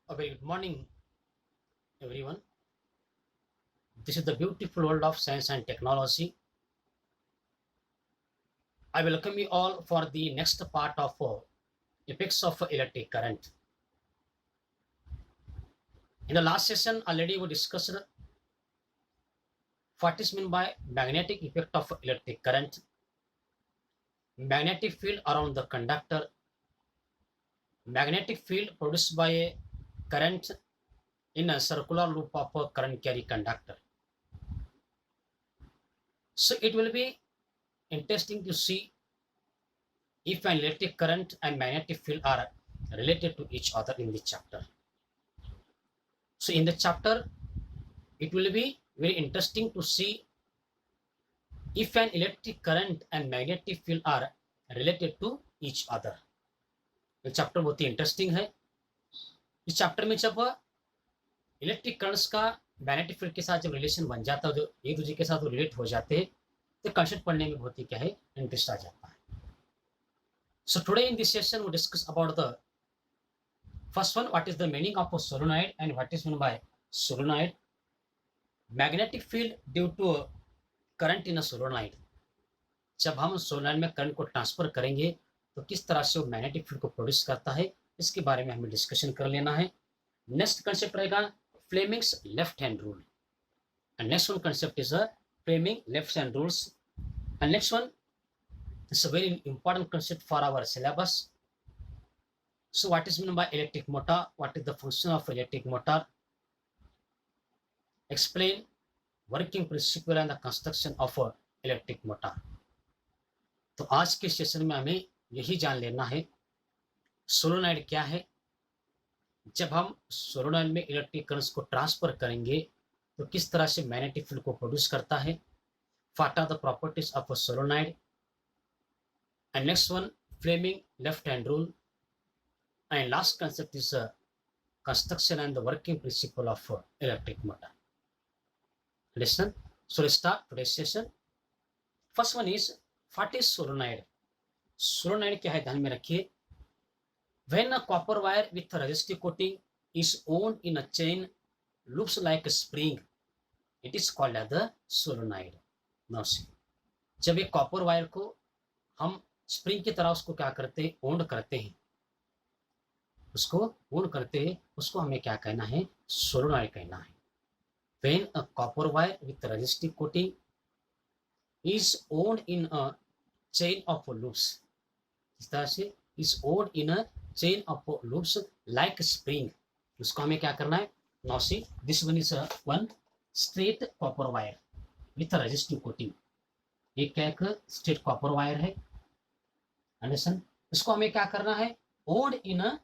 A very good morning, everyone. This is the beautiful world of science and technology. I welcome you all for the next part of effects of electric current. In the last session, already we discussed what is meant by magnetic effect of electric current, magnetic field around the conductor, magnetic field produced by a current in a circular loop of a current carry conductor. So it will be interesting to see if an electric current and magnetic field are related to each other in this chapter. So in the chapter, it will be very interesting to see if an electric current and magnetic field are related to each other. ये chapter बहुत ही interesting है। इस chapter में जब electric currents का magnetic field के साथ जब रिलेशन बन जाता है, जो एक दूसरे के साथ रिलेट हो जाते हैं, तो कंसेप्ट पढ़ने में बहुत ही क्या है, इंटरेस्ट आ जाता है। So today in this session we discuss about the first one, what is the meaning of a solenoid and what is meant by solenoid, magnetic field due to current in solenoid. जब हम solenoid में current को transfer करेंगे तो किस तरह से वो मैग्नेटिक फील्ड को प्रोड्यूस करता है, इसके बारे में हमें डिस्कशन कर लेना है। नेक्स्ट कंसेप्ट रहेगा Fleming's left hand rule, and next one concept is Fleming left hand rules, and next one is a very important concept for our syllabus. So what is meant by electric motor, what is the function of electric motor, explain working principle and the construction of electric motor. तो आज के session में हमें यही जान लेना है solenoid क्या है, जब हम सोलोनाइड में इलेक्ट्रिक करंट्स को ट्रांसफर करेंगे तो किस तरह से मैग्नेटिक फील्ड को प्रोड्यूस करता है, what are the properties of a solenoid, and next one Fleming left hand rule, and last concept is construction and the working principle of electric motor. Listen, so let's start today's session. First one is what is solenoid? Solenoid क्या है, ध्यान में रखिए। When a copper wire with a resistive coating is wound in a chain loops like a spring, it is called as the solenoid. Now see, जब एक copper wire को हम spring की तरह उसको क्या करते हैं, वोंड करते हैं, उसको वोंड करते हैं, उसको हमें क्या कहना है, सोलोनॉइड कहना है। When a copper wire with resistive coating is wound in a chain of loops, इस तरह से is wound in a chain of loops like spring, उसको हमें क्या करना है। Now see, this one is a one straight copper wire with a resistive coating। ये क्या एक straight copper wire है, अंडरस्टैंड। इसको हमें क्या करना है, wound in a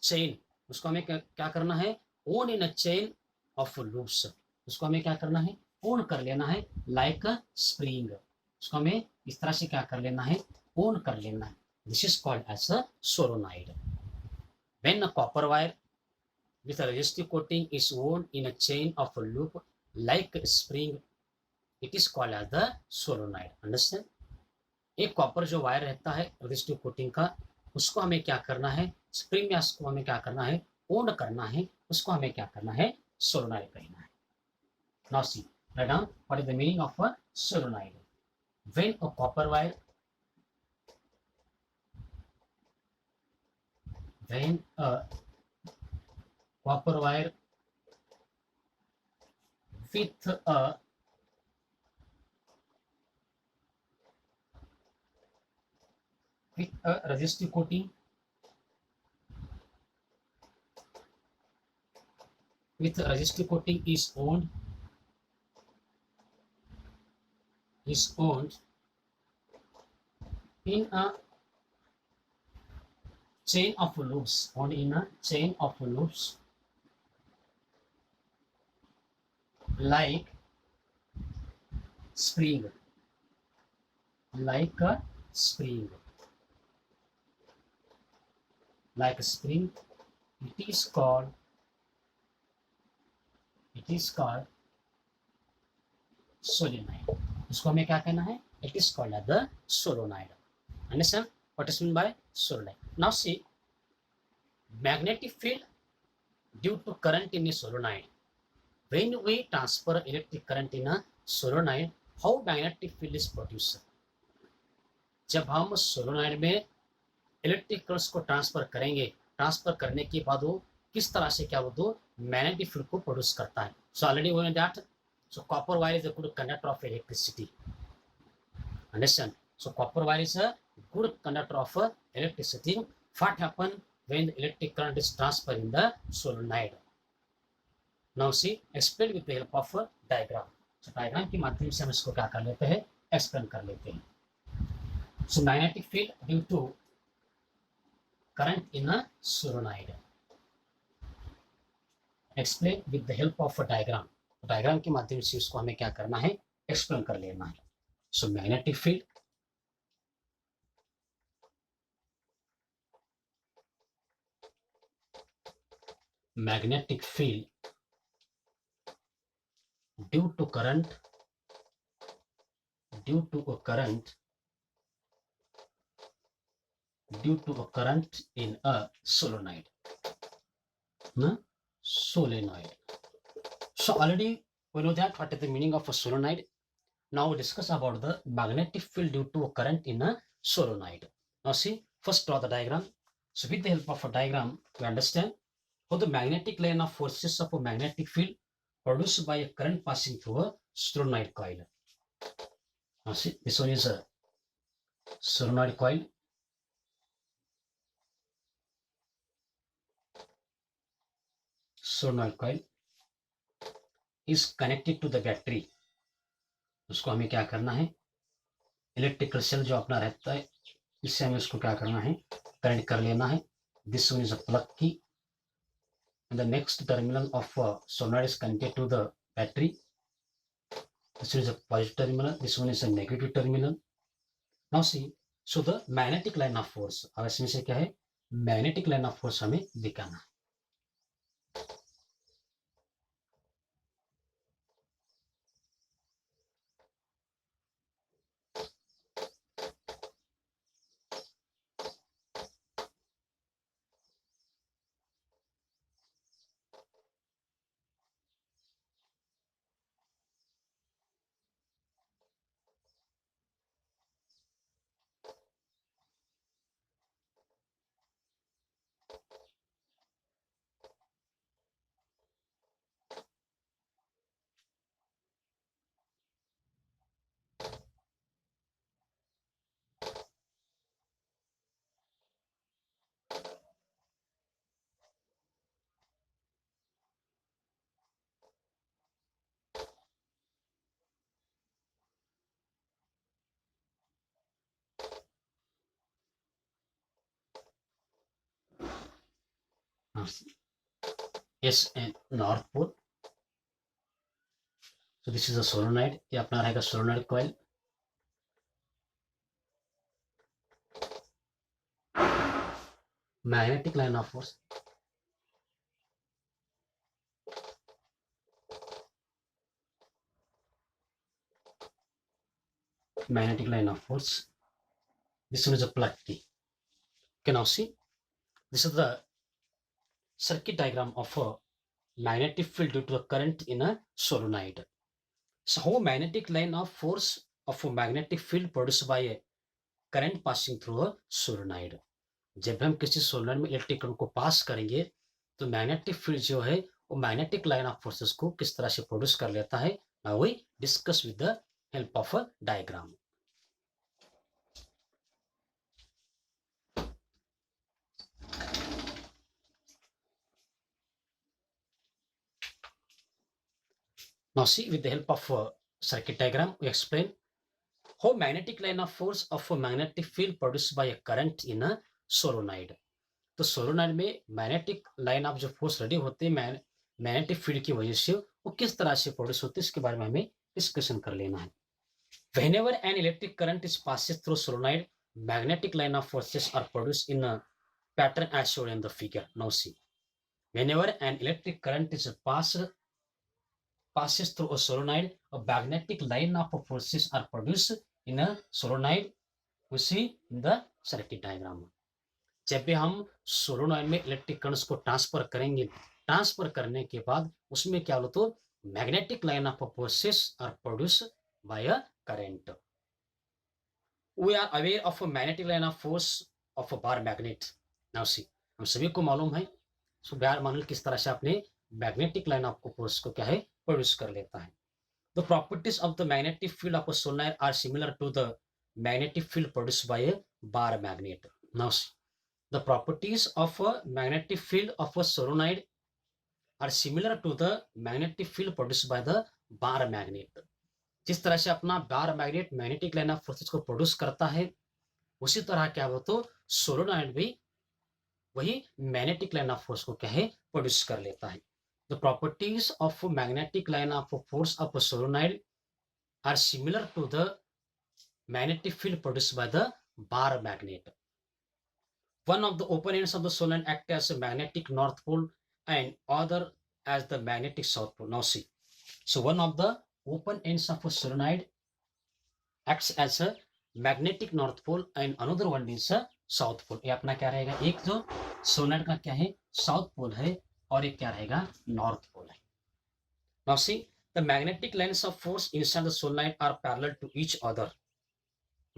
chain, उसको हमें क्या करना है, wound in a chain of loops, उसको हमें क्या करना है, ओन कर लेना है लाइक अ स्प्रिंग, उसको हमें इस तरह से क्या कर लेना है, ओन कर लेना है। This is called as a solenoid. When a copper wire with a resistive coating is wound in a chain of loop like spring, it is called as the solenoid. Understand. एक copper जो wire रहता है resistive coating का, उसको हमें क्या करना है, स्प्रिंग में उसको हमें क्या करना है, ओन करना है, उसको हमें क्या करना है, solenoid कहना है। Now see, write down what is the meaning of a solenoid. When a copper wire, when a copper wire with a resistive coating, with resistive coating is owned in a chain of loops, owned in a chain of loops like spring, like a spring, like a spring, it is called solenoid। इसको हमें क्या कहना है, it is called as the solenoid. Understand what is mean by solenoid? Now see, magnetic field due to current in a solenoid. When we transfer electric current in a solenoid, how magnetic field is produced? जब हम solenoid में electric currents को transfer करेंगे, transfer करने के बाद वो किस तरह से क्या वो मैग्नेटिक फील्ड को प्रोड्यूस करता है. So already we know that. So copper wire is a good conductor of electricity. Understand? So copper wire is a good conductor of electricity. What happen when the electric current is transferred in the solenoid? Now see, explain with the help of a diagram. So diagram के माध्यम से हम इसको क्या कर लेते हैं, explain कर लेते हैं. So magnetic field due to current in a solenoid. Explain with the help of a diagram. Diagram के माध्यम से इसको हमें क्या करना है, explain कर लेना है. So magnetic field due to current in a solenoid. Solenoid. So already we know that what is the meaning of a solenoid. Now we discuss about the magnetic field due to a current in a solenoid. Now see, first draw the diagram. So with the help of a diagram, we understand how the magnetic line of forces of a magnetic field produced by a current passing through a solenoid coil. Now see, this one is a solenoid coil. Solenoid coil is connected to the battery. उसको हमें क्या करना है, electrical cell जो अपना रहता है, इससे हमें उसको क्या करना है, कनेक्ट कर लेना है. This one is a plug key, and the next terminal of solenoid is connected to the battery. This one is a positive terminal, this one is a negative terminal. Now see, so the magnetic line of force, अब इसमें से क्या है, magnetic line of force हमें दिखाना है. Yes, and north pole. So this is a solenoid. ये अपना रहेगा solenoid coil. Magnetic line of force. Magnetic line of force. This one is a plug key. Okay, now see, this is the circuit diagram of a magnetic field due to a current in a solenoid. So how magnetic line of force of a magnetic field produced by a current passing through a solenoid. जब हम किसी solenoid में electric current को पास करेंगे तो magnetic field जो है वो मैग्नेटिक लाइन ऑफ फोर्सेस को किस तरह से प्रोड्यूस कर लेता है. Now we discuss with the help of a diagram. Now see, with the help of a circuit diagram, we explain how magnetic line of force of a magnetic field produced by a current in a solenoid. तो solenoid में magnetic line of जो force ready होते हैं magnetic field की वजह से वो किस तरह से प्रोड्यूस होते हैं इसके बारे में हमें डिस्कशन कर लेना है. Whenever an electric current is passes through solenoid, magnetic line of forces are produced in a pattern as shown in the figure. Now see, whenever an electric current is passes through a solenoid, a magnetic line of forces are produced in a solenoid. We see in the circuit diagram. जब भी हम solenoid में electric currents को transfer करेंगे, transfer करने के बाद उसमें क्या बोलो तो magnetic line of forces are produce by a current. We are aware of magnetic line of force of a bar magnet. Now see, हम सभी को मालूम है सो बार मैग्नेट किस तरह से अपने मैग्नेटिक लाइन ऑफ फोर्स को क्या है प्रोड्यूस कर लेता है। The properties of the magnetic field of a solenoid are similar to the magnetic field produced by a bar magnet. Now, the properties of a magnetic field of a solenoid are similar to the magnetic field produced by the bar magnet. जिस तरह से अपना bar magnet magnetic line of forces को produce करता है, उसी तरह क्या हो तो सोलोनॉइड भी वही मैग्नेटिक लाइन ऑफ फोर्स को क्या है प्रोड्यूस कर लेता है। The properties of magnetic line of force of solenoid are similar to the magnetic field produced by the bar magnet. One of the open ends of the solenoid act as a magnetic north pole and other as the magnetic south pole. Now see, so one of the open ends of a solenoid acts as a magnetic north pole and another one is a south pole. ये अपना क्या रहेगा, एक जो solenoid का क्या है south pole है और एक क्या रहेगा नॉर्थ पोल है। Now see, the magnetic lines of force inside the solenoid are parallel to each other.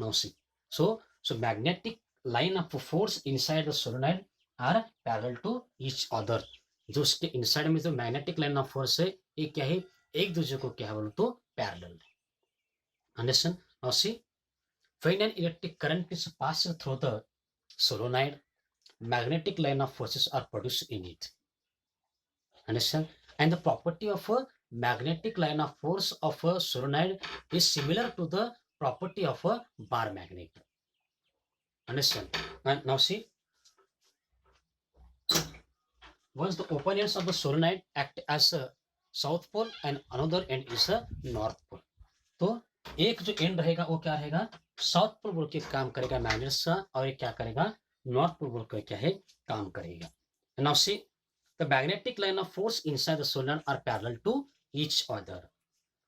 Now see, so magnetic line of force inside the solenoid are parallel to each other. जो उसके inside में जो magnetic line of force है ये क्या है एक दूसरे को क्या बोलो तो पैरेलल है। Understand? Now see, when an electric current is passed through the solenoid, magnetic line of forces are produced in it. Understand? And the property of a magnetic line of force of a solenoid is similar to the property of a bar magnet. Understand? And now see, once the open ends of the solenoid act as a south pole and another end is a north pole. तो एक जो and रहेगा वो क्या रहेगा south pole बोल के काम करेगा मैग्नेट का, और ये क्या करेगा नॉर्थ पोल बोल के क्या है काम करेगा। Now see, the magnetic line of force inside the solenoid are parallel to each other.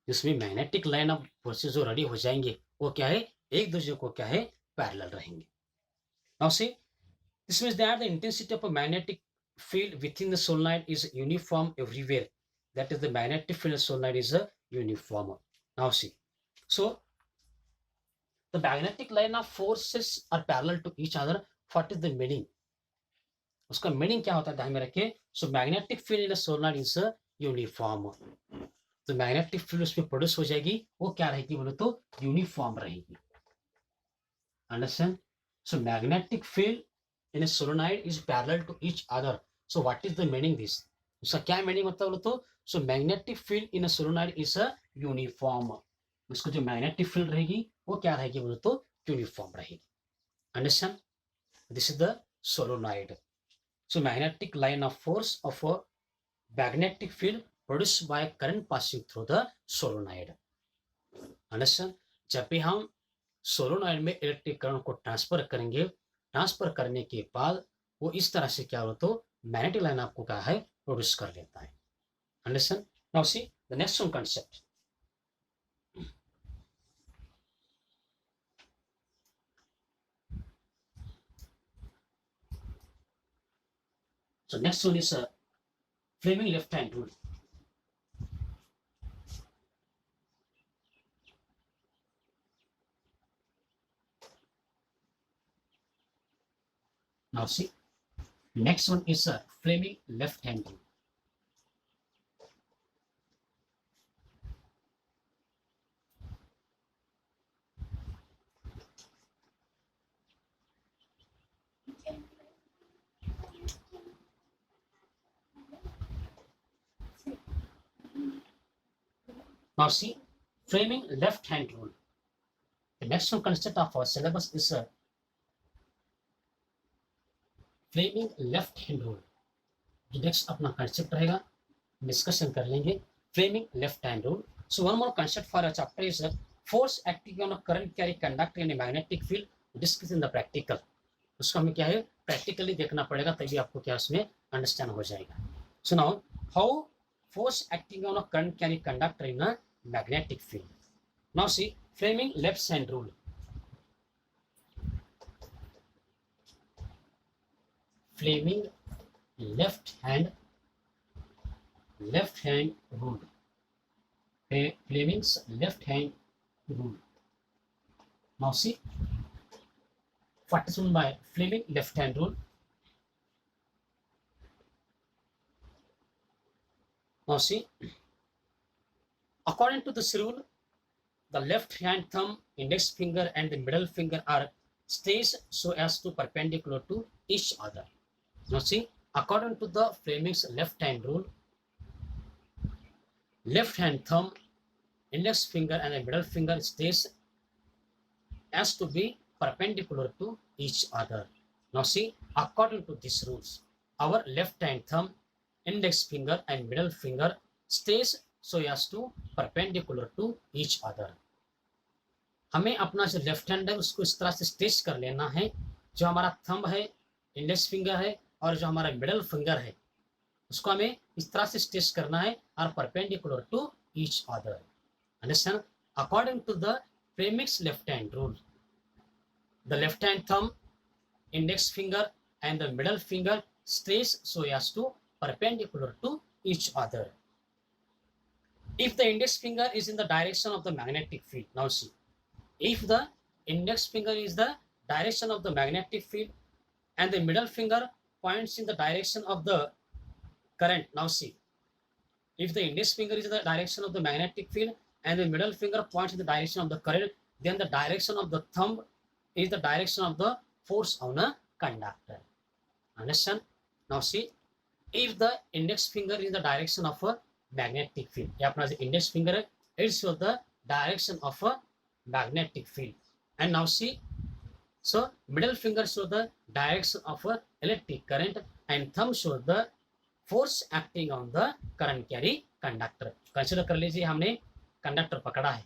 जिसमें मैग्नेटिक लाइन ऑफ फोर्सेस जो रेडी हो जाएंगे वो क्या है एक दूसरे को क्या है पैरेलल रहेंगे। Now see, this means that the intensity of a magnetic field within the solenoid is uniform everywhere. That is, the magnetic field of solenoid is a uniform. Now see, so the magnetic line of forces are parallel to each other. What is the meaning? उसका meaning क्या होता है ध्यान में रखिए। So magnetic field in solenoid is uniform. तो magnetic field उसमें produce हो जाएगी वो क्या रहेगी बोलो तो यूनिफॉर्म रहेगी। Understand? So magnetic field in solenoid is parallel to each other. So what is the meaning this? उसका क्या मीनिंग होता है बोलो तो so magnetic field in solenoid is a uniform. उसको जो मैग्नेटिक फील्ड रहेगी वो क्या रहेगी बोलो तो यूनिफॉर्म रहेगी। Understand? This is the solenoid. So magnetic line of force of a magnetic field produced by current passing through the solenoid. Understand? जब भी हम सोलोनॉइड में इलेक्ट्रिक करंट को ट्रांसफर करेंगे, ट्रांसफर करने के बाद वो इस तरह से क्या हो तो मैग्नेटिक लाइन आपको क्या है प्रोड्यूस कर लेता है। Understand? Now see the next one concept. So next one is a Fleming left hand rule. Now see, next one is a Fleming left hand rule. Now see, Fleming left hand rule. The next one concept of our syllabus is a Fleming left hand rule. जो next अपना concept रहेगा discussion कर लेंगे Fleming left hand rule. So one more concept for a chapter is force acting on a current carry conduct in a magnetic field discuss in the practical. उसको हमें क्या है practically देखना पड़ेगा तभी आपको क्या उसमें अंडरस्टैंड हो जाएगा। So now how force acting on a current carry conduct in a magnetic field. Now see Fleming left hand rule. Fleming left hand rule. Fleming's left hand rule. Now see what is meant by Fleming left hand rule. Now see, according to this rule, the left hand thumb, index finger and the middle finger are staged so as to perpendicular to each other. Now see, according to the Fleming's left hand rule, left hand thumb, index finger and the middle finger stays as to be perpendicular to each other. Now see, according to these rules, our left hand thumb, index finger and middle finger stays so as to perpendicular to each other. हमें अपना जो left hand है उसको इस तरह से stretch कर लेना है, जो हमारा थंब है, इंडेक्स फिंगर है और जो हमारा मिडल फिंगर है उसको हमें इस तरह से स्ट्रेच करना है और perpendicular to each other. Understand? According to the Fleming's left hand rule, the left hand thumb, index finger and the middle finger stays so as to perpendicular to each other. If the index finger is in the direction of the magnetic field, now see, if the index finger is the direction of the magnetic field and the middle finger points in the direction of the current, now see, if the index finger is in the direction of the magnetic field and the middle finger points in the direction of the current, then the direction of the thumb is the direction of the force on a conductor. Understand? Now see, if the index finger is in the direction of a magnetic field, ये अपना जो index finger है, it shows the direction of a magnetic field. And now see, so middle finger shows the direction of a electric current and thumb shows the force acting on the current carry conductor. Consider कर लीजिए हमने conductor पकड़ा है,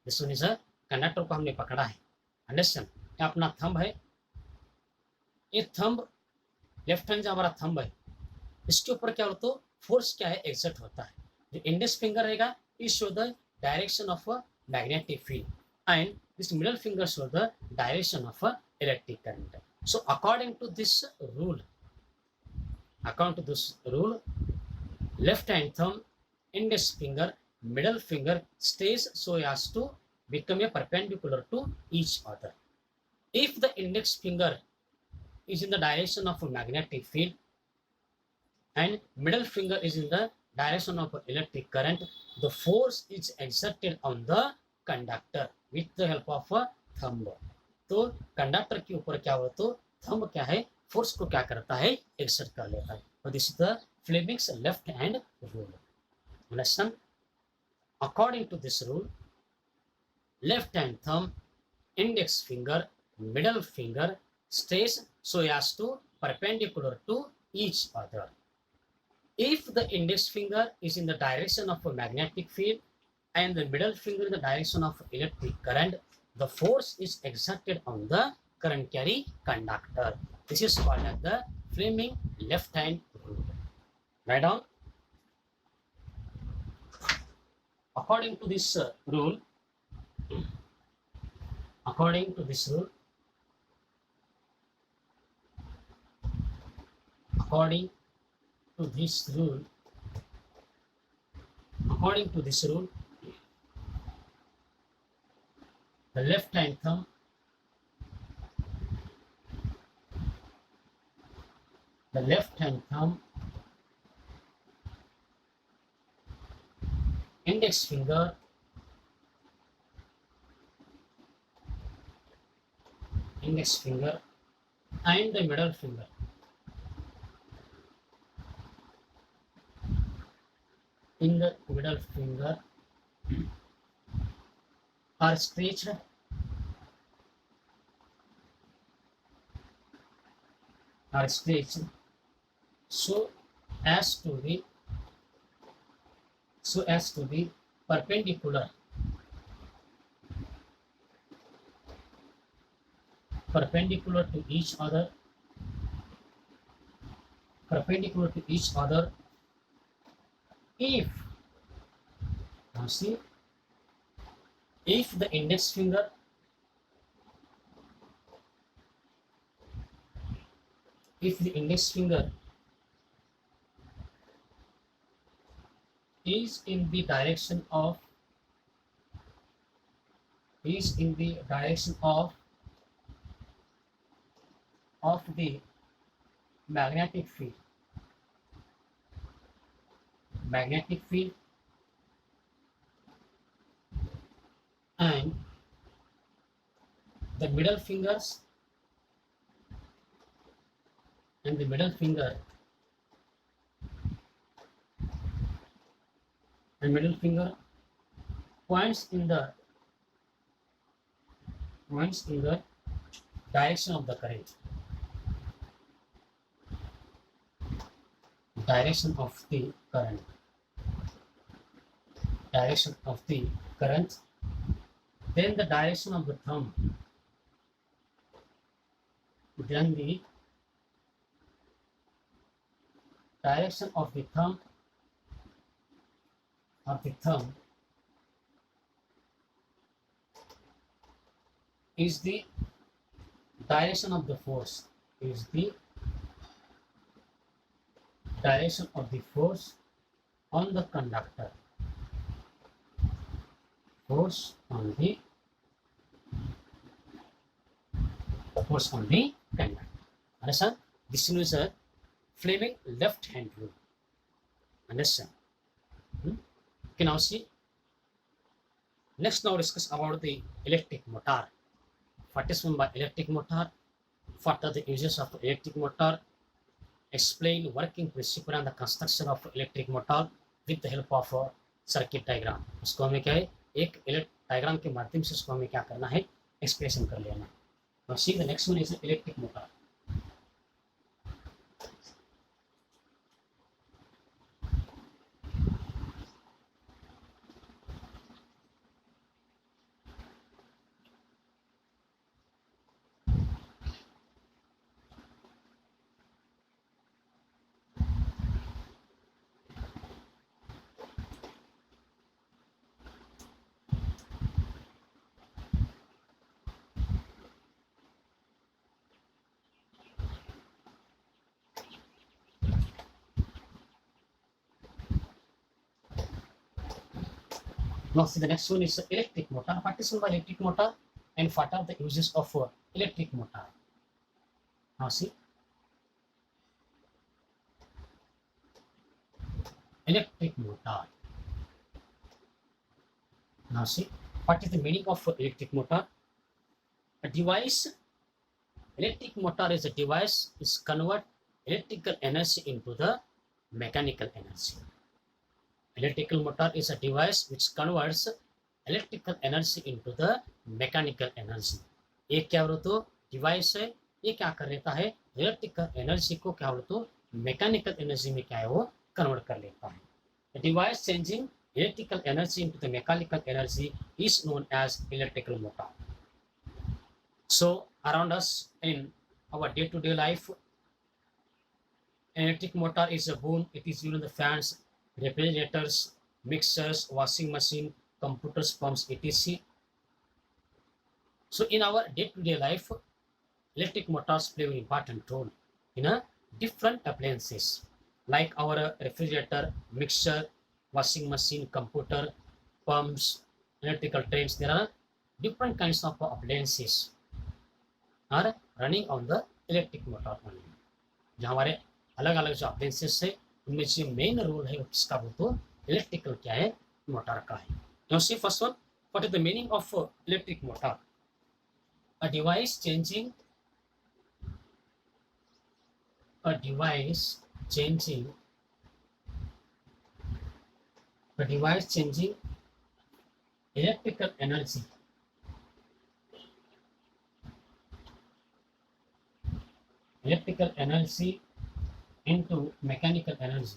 this one is a conductor को हमने पकड़ा है. Understand? ये अपना थंब है, ये थंब लेफ्ट हैंड जो हमारा थंब है इसके ऊपर क्या होता है, फोर्स क्या है, एक्सर्ट होता है. जो इंडेक्स फिंगर रहेगा it show the direction of a magnetic field and this middle finger show the direction of a electric current. So according to this rule, left hand thumb, index finger, middle finger stays so as to become a perpendicular to each other. If the index finger is in the direction of a magnetic field and middle finger is in the direction of electric current, the force is exerted on the conductor with the help of a thumb. तो conductor के ऊपर क्या हो, तो thumb क्या है, force को क्या करता है, एक्सर्ट कर लेता है. So this is the Fleming's left hand rule. Understand? According to this rule, left hand thumb, index finger, middle finger stays so as to perpendicular to each other. If the index finger is in the direction of a magnetic field and the middle finger in the direction of electric current, the force is exerted on the current carry conductor. This is called as the Fleming left hand rule. Write down. According to this rule, according to this rule, the left hand thumb, index finger, and the middle finger are stretched so as to be perpendicular to each other, if, now see, if the index finger if the index finger is in the direction of is in the direction of the magnetic field magnetic field and the middle fingers and the middle finger and middle finger points in the direction of the current direction of the current direction of the current then the direction of the thumb then the direction of the thumb is the direction of the force is the direction of the force on the conductor force on the conductor. Understand? This is a Fleming left hand rule. Understand? Okay, now see. Next, now discuss about the electric motor. What is meant by electric motor? What are the uses of electric motor? Explain working principle and the construction of electric motor with the help of a circuit diagram. उसको हमें क्या है एक diagram के माध्यम से उसको हमें क्या करना है एक्सप्रेशन कर लेना. Now see the next one is electric motor. Now see the next one is electric motor. What is meant by electric motor and what are the uses of electric motor? Now see electric motor. Now see what is the meaning of electric motor? A device. Electric motor is a device is convert electrical energy into the mechanical energy. Electrical motor is a device which converts electrical energy into the mechanical energy. एक क्या बोलो तो device है ये क्या कर लेता है इलेक्ट्रिकल एनर्जी को क्या बोलो तो मैकेनिकल एनर्जी में क्या है वो कन्वर्ट कर लेता है. The device changing electrical energy into the mechanical energy is known as electrical motor. So around us in our day-to-day life, electric motor is a boon. It is used in the fans, refrigerators, mixers, washing machine, computers, pumps, etc. So in our day-to-day life, electric motors play an important role in a different appliances like our refrigerator, mixer, washing machine, computer, pumps, electrical trains. There are different kinds of appliances are running on the electric motor only. जहाँ हमारे अलग अलग जो appliances है उनमें जो main role है उसका वो तो इलेक्ट्रिकल क्या है मोटर का है. Now see first one, what is the meaning of electric motor? A device changing electrical energy into mechanical energy.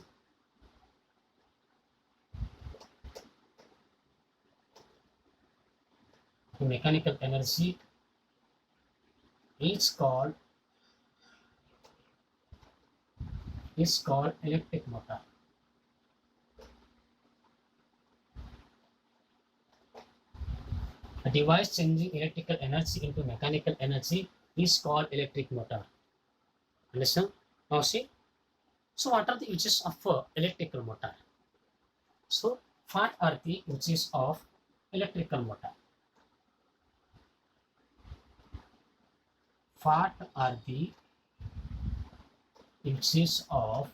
Mechanical energy is called electric motor. A device changing electrical energy into mechanical energy is called electric motor. Understand? Now see, so what are the uses of electrical motor? So what are the uses of electrical motor? What are the uses of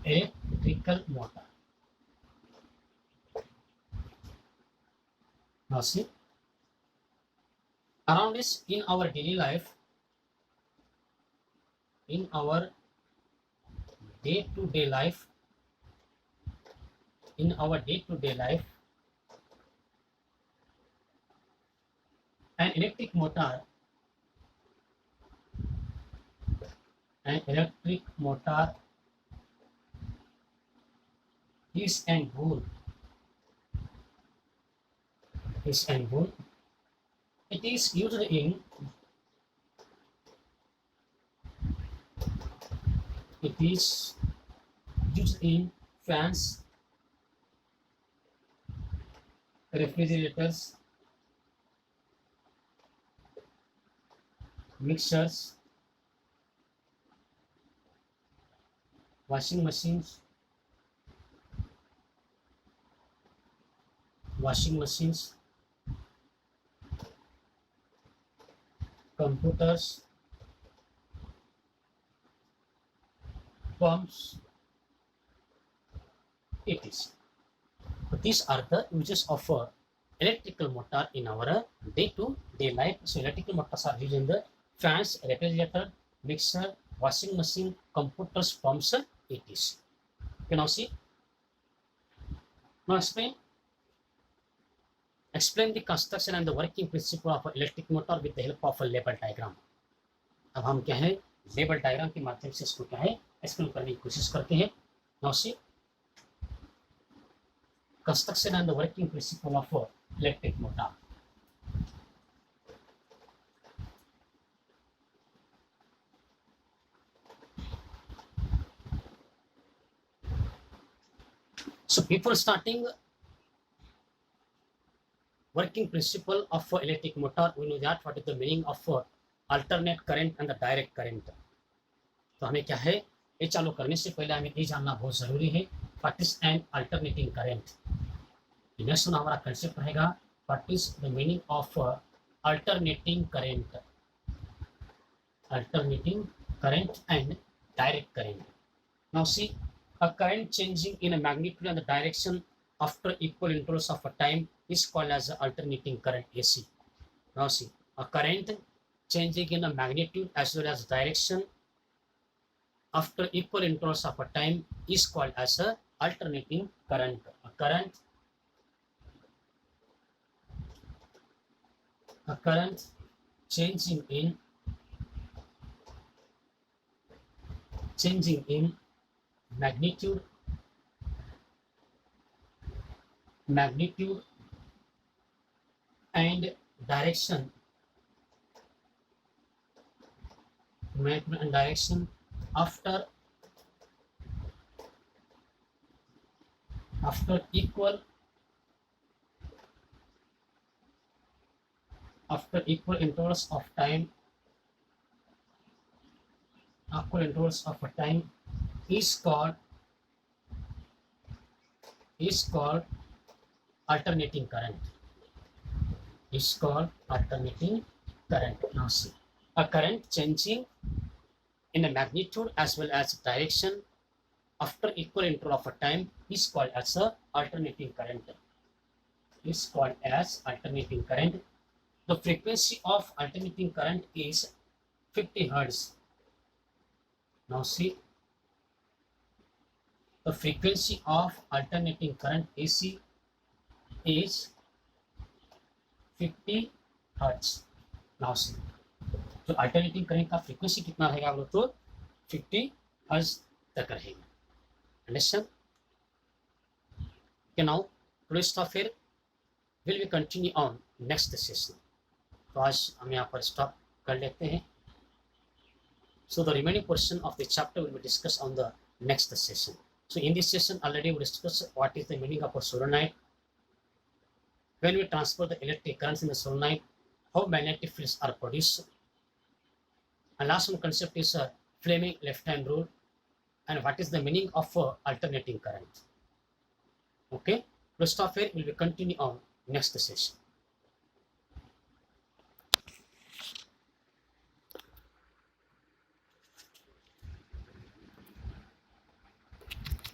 electrical motor? Now see, around this in our daily life, in our day-to-day life, in our day-to-day life, an electric motor, an electric motor is an tool. Is an tool. It is used in fans, refrigerators, mixers, washing machines, computers, pumps, etc. So these are the uses of electrical motor in our day-to-day life. So electrical motors are used in the fans, refrigerator, mixer, washing machine, computers, pumps, etc. You now see. Now explain the construction and the working principle of electric motor with the help of a label diagram. अब हम क्या है label diagram के माध्यम से इसको क्या है एक्सप्लेन करने की कोशिश करते हैं. Now see construction and the working principle of electric motor. So before starting working principle of electric motor, we know that what is the meaning of alternate current and the direct current. तो हमें क्या है ये चालू करने से पहले हमें ये जानना बहुत जरूरी है what is an alternating current. Next हमारा कंसेप्ट रहेगा what is the meaning of alternating current and direct current. Now see a current changing in a magnitude and the direction after equal intervals of a time is called as alternating current AC. Now see, a current changing in a magnitude as well as direction after equal intervals of a time is called as a alternating current. A current changing in magnitude and direction after equal intervals of time is called alternating current. Now see, a current changing in a magnitude as well as direction after equal interval of a time is called as a alternating current. The frequency of alternating current is 50 Hz. Now see, the frequency of alternating current AC is 50 Hz. Now see, तो alternating current का frequency कितना रहेगा बोलो तो 50 hertz तक रहेगा. Understand? Okay, now today's stop here. Will we continue on next session? तो आज हम यहाँ पर स्टॉप कर लेते हैं. So the remaining portion of the chapter will be discussed on the next session. So in this session already we discussed what is the meaning of a solenoid, when we transfer the electric currents in the solenoid, how magnetic fields are produced, And last one concept is Fleming left-hand rule, and what is the meaning of alternating current. Okay, rest of it will be continue on next session.